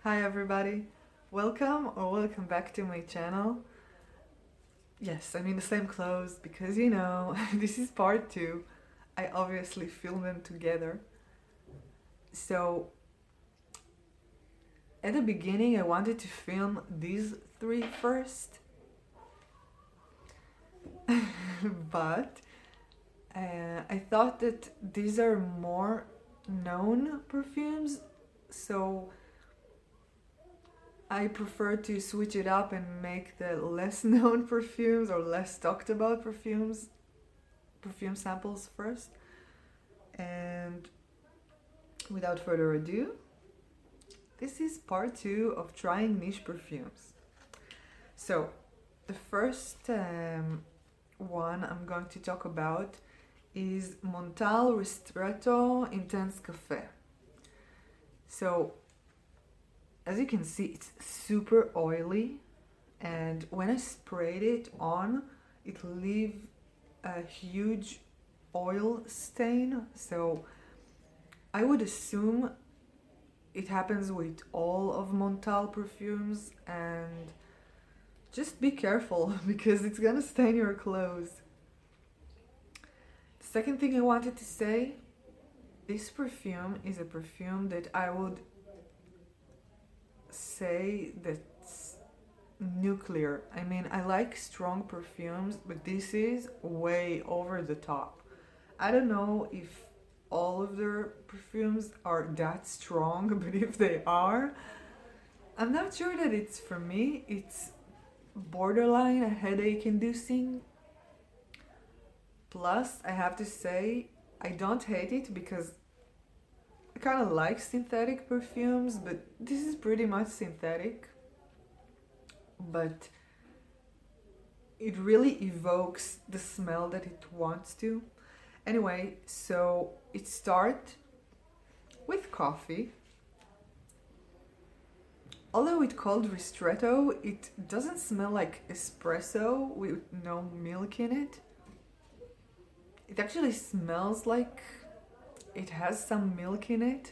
Hi everybody, welcome back to my channel. Yes, I'm in the same clothes because this is part 2. I obviously filmed them together. So at the beginning I wanted to film these 3 first, but I thought that these are more known perfumes, so I prefer to switch it up and make the less known perfumes or less talked about perfume samples first. And without further ado, this is part 2 of trying niche perfumes. So the first one I'm going to talk about is Montale Ristretto Intense Cafe. So as you can see, it's super oily, and when I sprayed it on, it leaves a huge oil stain. So I would assume it happens with all of Montale perfumes, and just be careful because it's gonna stain your clothes. The second thing I wanted to say, this perfume is a perfume that I would say that's nuclear. I mean, I like strong perfumes, but this is way over the top. I don't know if all of their perfumes are that strong, but if they are, I'm not sure that it's for me. It's borderline headache inducing. Plus, I have to say, I don't hate it because I kind of like synthetic perfumes, but this is pretty much synthetic. But it really evokes the smell that it wants to. Anyway, so it starts with coffee. Although it's called Ristretto, it doesn't smell like espresso with no milk in it. It actually smells like it has some milk in it,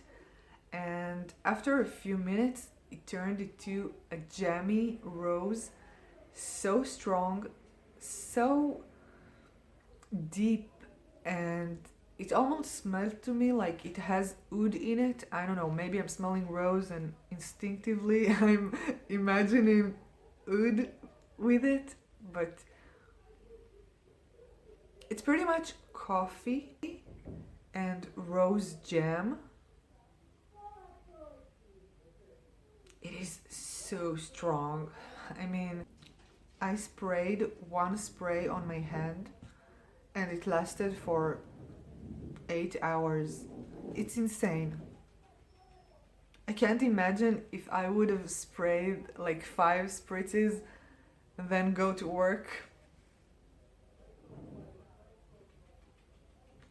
and after a few minutes it turned into a jammy rose, so strong, so deep, and it almost smelled to me like it has oud in it. I don't know, maybe I'm smelling rose and instinctively I'm imagining oud with it, but it's pretty much coffee and rose jam. It is so strong. I mean, I sprayed one spray on my hand and it lasted for 8 hours. It's insane. I can't imagine if I would have sprayed like 5 spritzes and then go to work.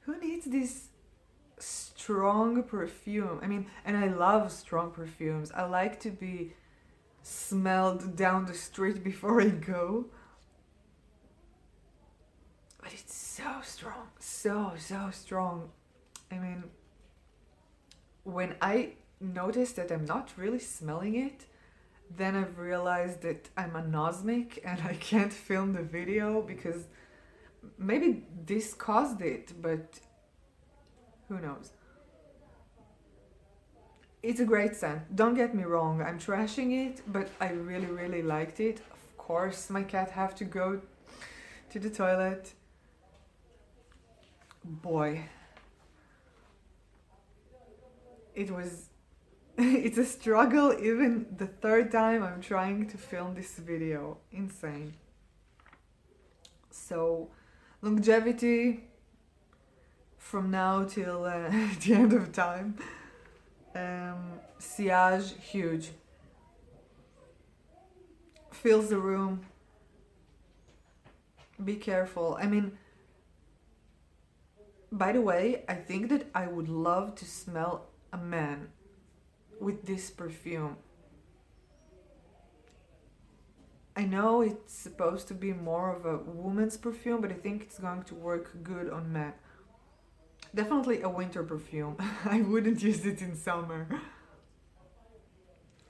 Who needs this strong perfume? I mean, and I love strong perfumes. I like to be smelled down the street before I go. But it's so strong, so strong. I mean, when I noticed that I'm not really smelling it, then I've realized that I'm anosmic and I can't film the video because maybe this caused it, but who knows. It's a great scent, don't get me wrong, I'm trashing it, but I really liked it. Of course, my cat have to go to the toilet. Boy, it was it's a struggle even the third time I'm trying to film this video. Insane. So longevity from now till the end of time. Sillage, huge. Fills the room. Be careful. I mean, by the way, I think that I would love to smell a man with this perfume. I know it's supposed to be more of a woman's perfume, but I think it's going to work good on men. Definitely a winter perfume. I wouldn't use it in summer.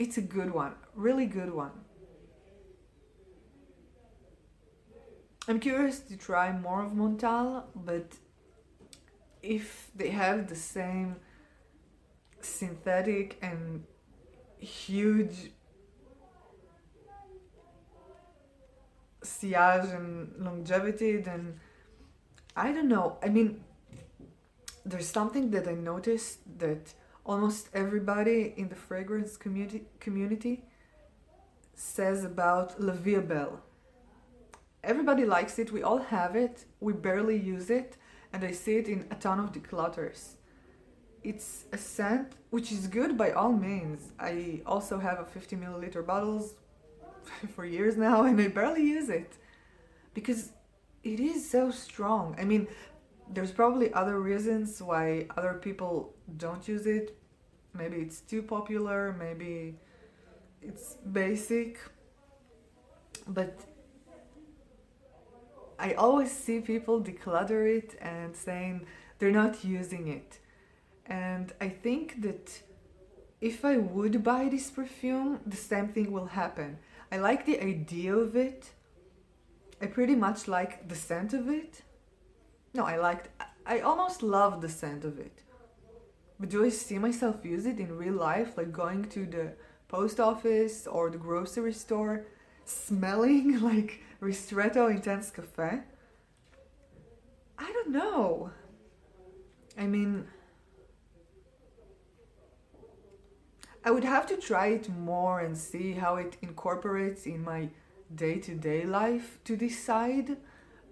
it's a good one, really good one. I'm curious to try more of Montale, but if they have the same synthetic and huge sillage and longevity, then I don't know. I mean, there's something that I noticed that almost everybody in the fragrance community says about La Vie Belle. Everybody likes it, we all have it, we barely use it, and I see it in a ton of declutters. It's a scent which is good by all means. I also have a 50 milliliter bottles for years now, and I barely use it because it is so strong. I mean, there's probably other reasons why other people don't use it. Maybe it's too popular, maybe it's basic, but I always see people declutter it and saying they're not using it. And I think that if I would buy this perfume, the same thing will happen. I like the idea of it. I pretty much like the scent of it. No, I almost love the scent of it. But do I see myself use it in real life, like going to the post office or the grocery store, smelling like Ristretto Intense Cafe? I don't know. I mean, I would have to try it more and see how it incorporates in my day-to-day life to decide.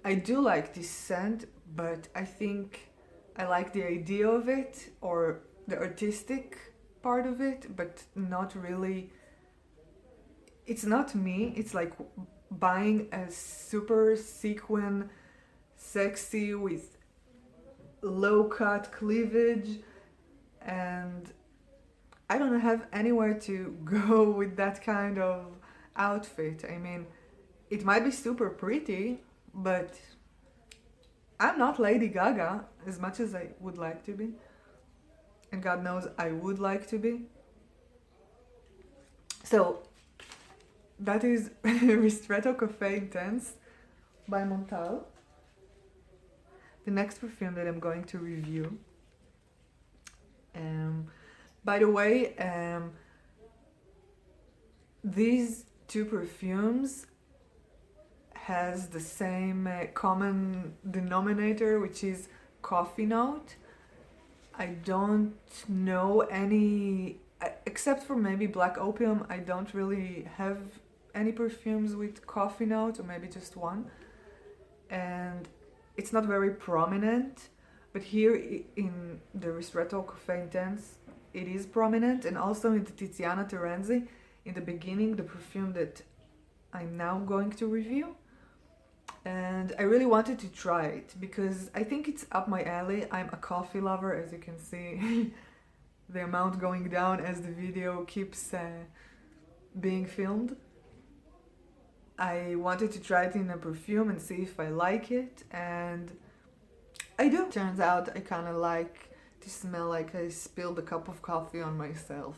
I do like this scent, but I think I like the idea of it or the artistic part of it, but not really. It's not me. It's like buying a super sequin, sexy with low-cut cleavage, and I don't have anywhere to go with that kind of outfit. I mean, it might be super pretty, but I'm not Lady Gaga as much as I would like to be. And God knows I would like to be. So, that is Ristretto Cafe Intense by Montale. The next perfume that I'm going to review. By the way, these two perfumes has the same common denominator, which is coffee note. I don't know any, except for maybe Black Opium, I don't really have any perfumes with coffee note, or maybe just one. And it's not very prominent, but here in the Ristretto Cafe Intense, it is prominent, and also in the Tiziana Terenzi, in the beginning, the perfume that I'm now going to review. And I really wanted to try it because I think it's up my alley. I'm a coffee lover, as you can see. The amount going down as the video keeps being filmed. I wanted to try it in a perfume and see if I like it, and I do. Turns out I kind of like to smell like I spilled a cup of coffee on myself.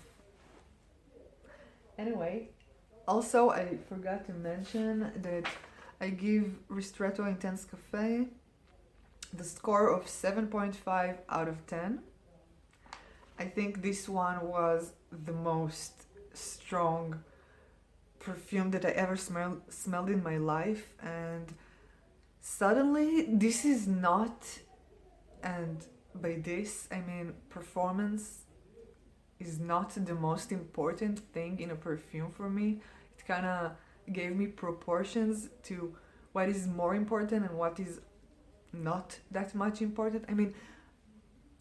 Anyway, also I forgot to mention that I give Ristretto Intense Cafe the score of 7.5 out of 10. I think this one was the most strong perfume that I ever smelled in my life, and suddenly this is not, and by this I mean performance is not the most important thing in a perfume for me. It kind of gave me proportions to what is more important and what is not that much important. I mean,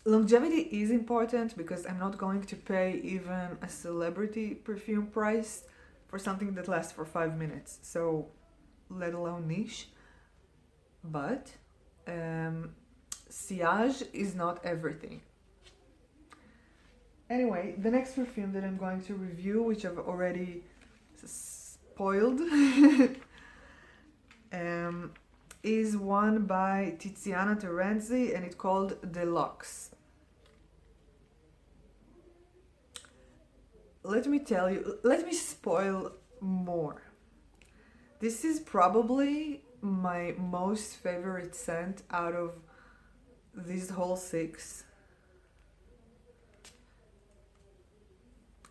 longevity is important because I'm not going to pay even a celebrity perfume price for something that lasts for 5 minutes, so let alone niche. But sillage is not everything. Anyway, the next perfume that I'm going to review, which I've already spoiled, is one by Tiziana Terenzi, and it's called Delox. let me tell you, let me spoil more. This is probably my most favorite scent out of these whole 6.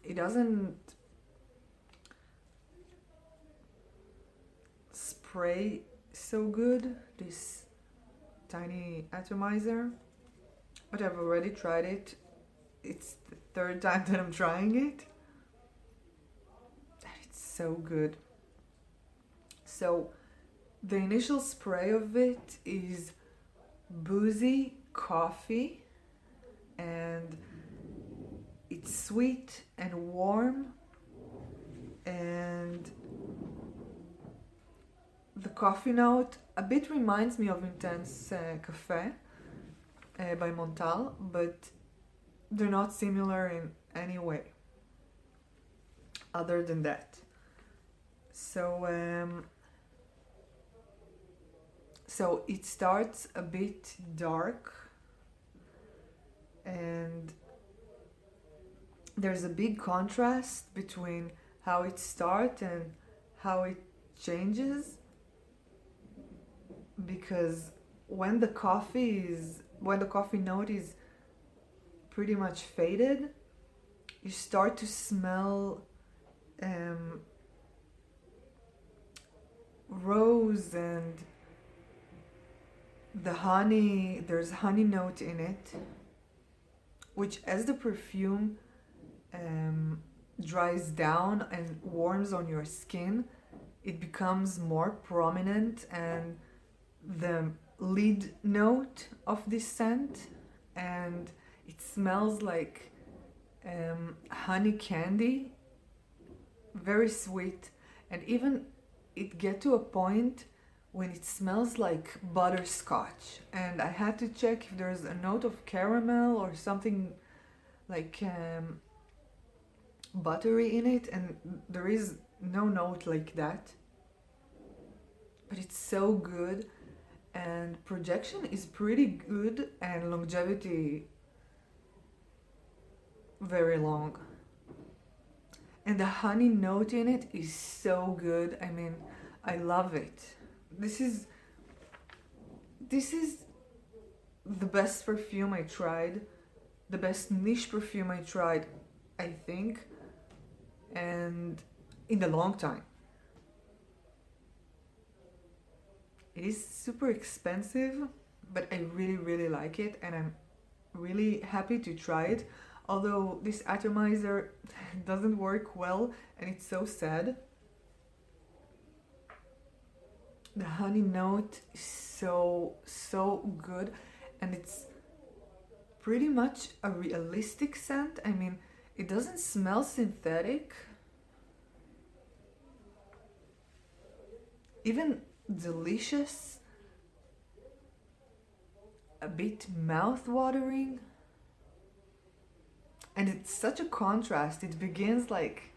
It doesn't spray so good, this tiny atomizer, but I've already tried it. It's the 3rd time that I'm trying it. And it's so good. So the initial spray of it is boozy coffee, and it's sweet and warm, and the coffee note a bit reminds me of Intense Cafe by Montale, but they're not similar in any way other than that. So so it starts a bit dark, and there's a big contrast between how it starts and how it changes, because when the coffee note is pretty much faded, you start to smell rose and the honey. There's honey note in it, which as the perfume dries down and warms on your skin, it becomes more prominent, and the lead note of this scent, and it smells like honey candy, very sweet, and even it get to a point when it smells like butterscotch, and I had to check if there's a note of caramel or something like buttery in it, and there is no note like that, but it's so good, and projection is pretty good, and longevity very long, and the honey note in it is so good. I mean, I love it. This is the best perfume I tried, the best niche perfume I tried, I think, and in a long time. It is super expensive, but I really, really like it, and I'm really happy to try it, although this atomizer doesn't work well, and it's so sad. The honey note is so good, and it's pretty much a realistic scent. I mean, it doesn't smell synthetic, even delicious, a bit mouth-watering, and it's such a contrast. It begins like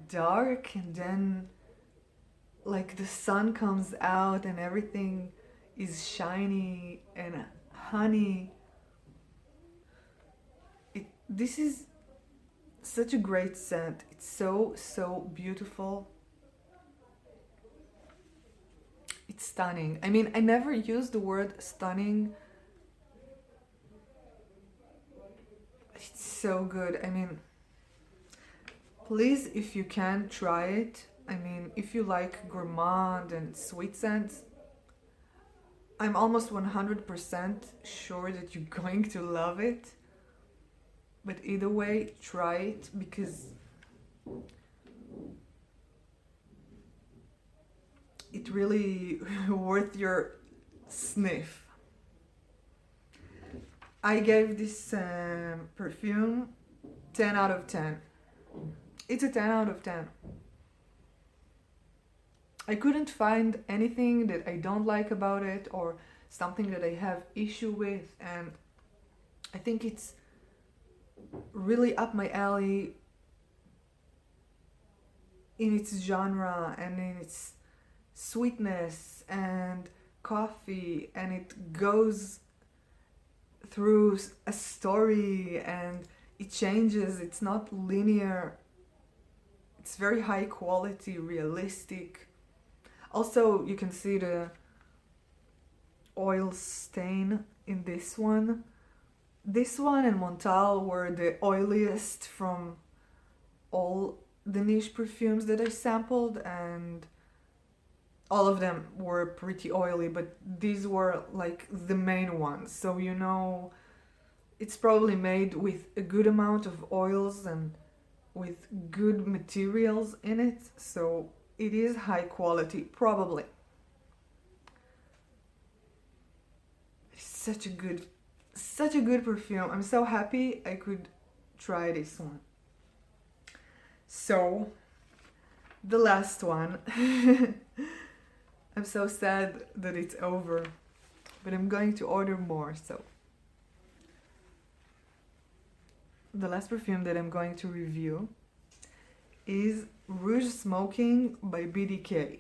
dark, and then like the sun comes out and everything is shiny and honey. This is such a great scent. It's so beautiful. It's stunning. I mean, I never use the word stunning. It's so good. I mean, please, if you can, try it. I mean, if you like gourmand and sweet scents, I'm almost 100% sure that you're going to love it. But either way, try it, because it really worth your sniff. I gave this perfume 10 out of 10. It's a 10 out of 10. I couldn't find anything that I don't like about it or something that I have issue with, and I think it's really up my alley in its genre and in its sweetness and coffee, and it goes through a story and it changes. It's not linear. it's very high quality, realistic. Also, you can see the oil stain in this one. This one and Montale were the oiliest from all the niche perfumes that I sampled, and all of them were pretty oily, but these were like the main ones. So you know, it's probably made with a good amount of oils and with good materials in it, so it is high quality, probably. It's such a good perfume. I'm so happy I could try this one. So, the last one. I'm so sad that it's over, but I'm going to order more, so. The last perfume that I'm going to review is Rouge Smoking by BDK.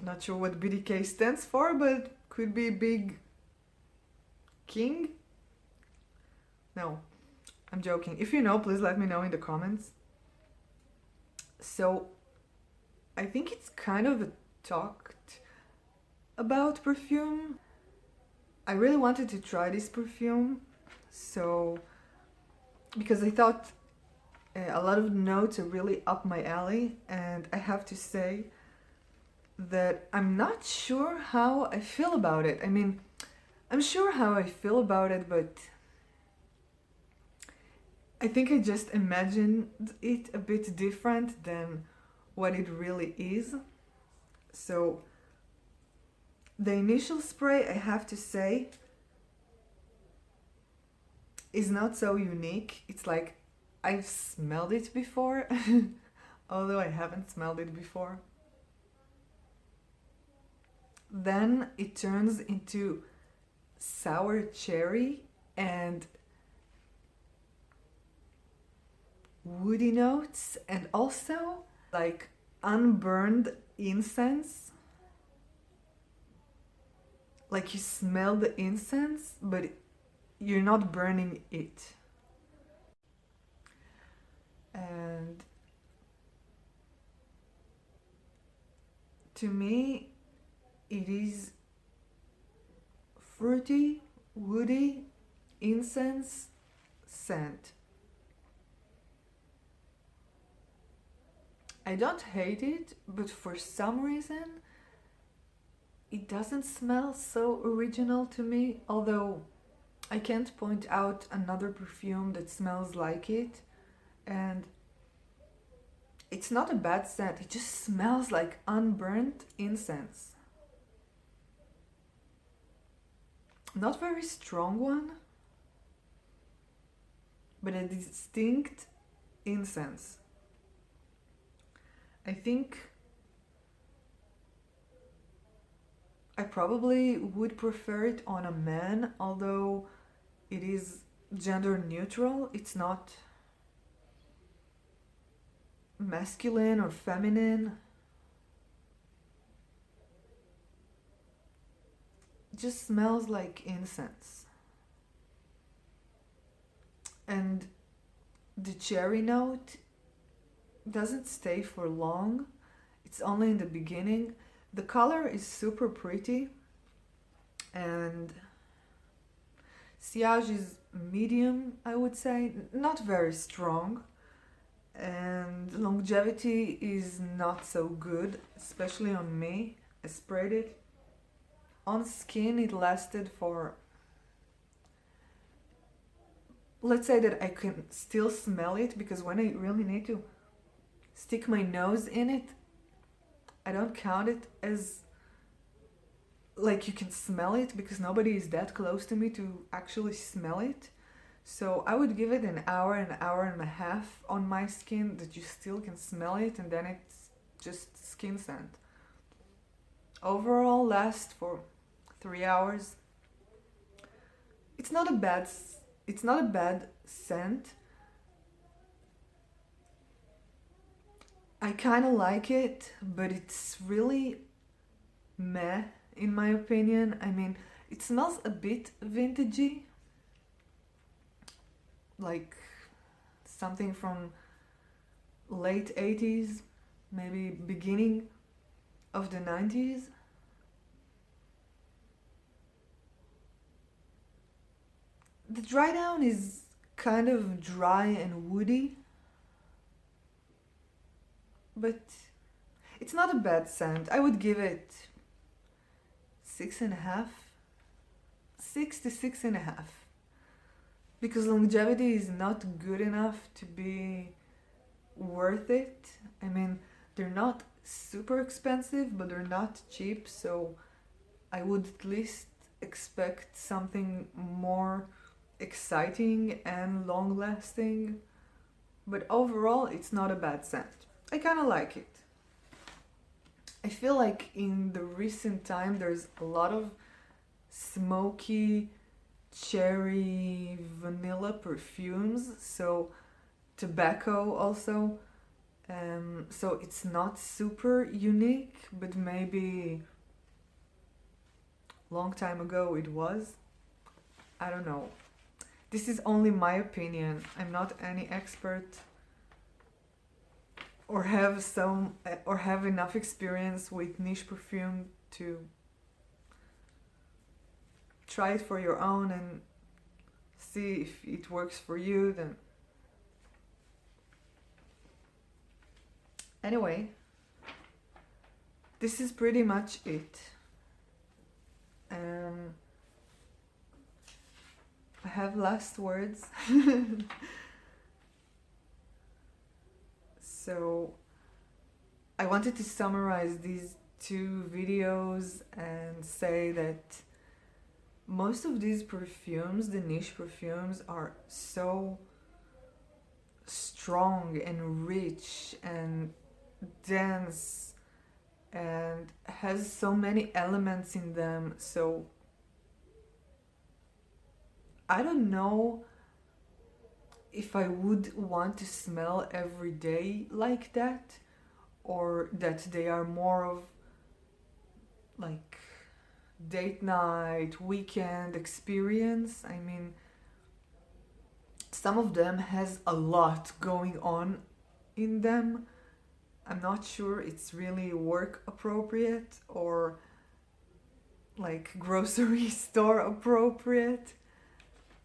Not sure what BDK stands for, but could be Big King? No, I'm joking. If you know, please let me know in the comments. So, I think it's kind of a talked about perfume. I really wanted to try this perfume, so because I thought a lot of notes are really up my alley, and I have to say that I'm not sure how I feel about it. I mean, I'm sure how I feel about it, but I think I just imagined it a bit different than what it really is. So the initial spray, I have to say, is not so unique. It's like I've smelled it before, although I haven't smelled it before. Then it turns into sour cherry and woody notes, and also like unburned incense. Like you smell the incense, but you're not burning it. And to me, it is fruity, woody, incense scent. I don't hate it, but for some reason it doesn't smell so original to me, although I can't point out another perfume that smells like it, and it's not a bad scent, it just smells like unburnt incense. Not very strong one, but a distinct incense. I think I probably would prefer it on a man, although it is gender neutral. It's not masculine or feminine. It just smells like incense. And the cherry note doesn't stay for long. It's only in the beginning. The color is super pretty, and sillage is medium, I would say, not very strong, and longevity is not so good, especially on me. I sprayed it on skin. It lasted for, let's say that I can still smell it, because when I really need to stick my nose in it, I don't count it as like you can smell it, because nobody is that close to me to actually smell it. So I would give it an hour and a half on my skin that you still can smell it, and then it's just skin scent. Overall lasts for 3 hours. It's not a bad scent. I kind of like it, but it's really meh in my opinion. I mean, it smells a bit vintagey, like something from late 80s, maybe beginning of the 90s. The dry down is kind of dry and woody, but it's not a bad scent. I would give it 6.5, 6 to 6.5, because longevity is not good enough to be worth it. I mean, they're not super expensive, but they're not cheap, so I would at least expect something more exciting and long lasting. But overall, it's not a bad scent. I kind of like it. I feel like in the recent time there's a lot of smoky cherry vanilla perfumes, so tobacco also. So it's not super unique, but maybe long time ago it was. I don't know. This is only my opinion. I'm not any expert or have enough experience with niche perfume to try it for your own and see if it works for you. Then anyway, this is pretty much it. I have last words. So I wanted to summarize these two videos and say that most of these perfumes, the niche perfumes, are so strong and rich and dense and has so many elements in them. So I don't know if I would want to smell every day like that, or that they are more of like date night, weekend experience. I mean, some of them has a lot going on in them. I'm not sure it's really work appropriate or like grocery store appropriate.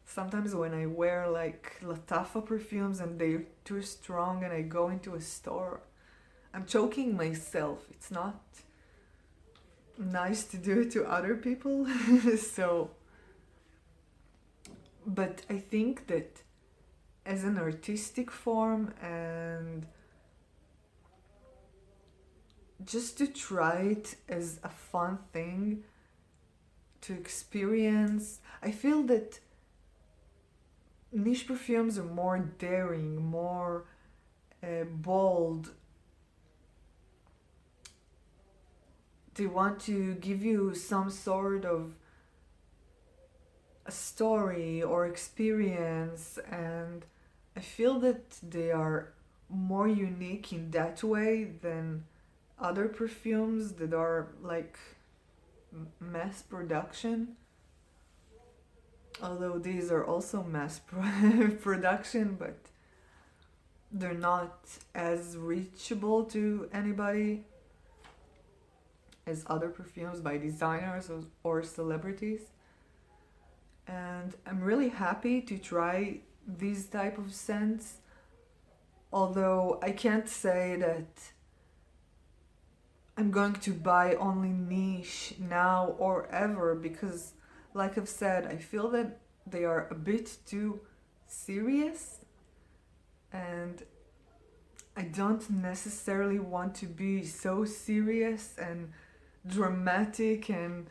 Sometimes when I wear like Latafa perfumes and they're too strong and I go into a store, I'm choking myself. It's not nice to do it to other people. So, but I think that as an artistic form and just to try it as a fun thing to experience, I feel that niche perfumes are more daring, more bold. They want to give you some sort of a story or experience, and I feel that they are more unique in that way than other perfumes that are like mass production. Although these are also mass production, but they're not as reachable to anybody as other perfumes by designers or celebrities. And I'm really happy to try these type of scents, although I can't say that I'm going to buy only niche now or ever, because like I've said, I feel that they are a bit too serious and I don't necessarily want to be so serious and dramatic and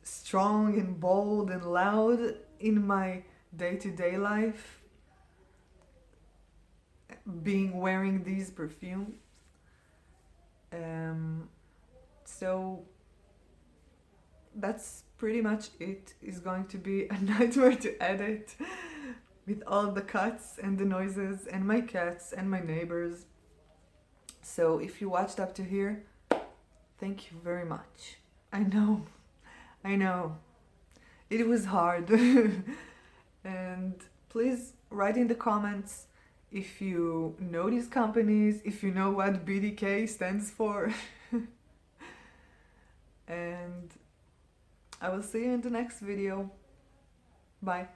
strong and bold and loud in my day-to-day life, being wearing these perfumes. So that's pretty much it. It's going to be a nightmare to edit with all the cuts and the noises and my cats and my neighbors. So if you watched up to here, thank you very much. I know. It was hard. And please write in the comments if you know these companies, if you know what BDK stands for. And I will see you in the next video. Bye.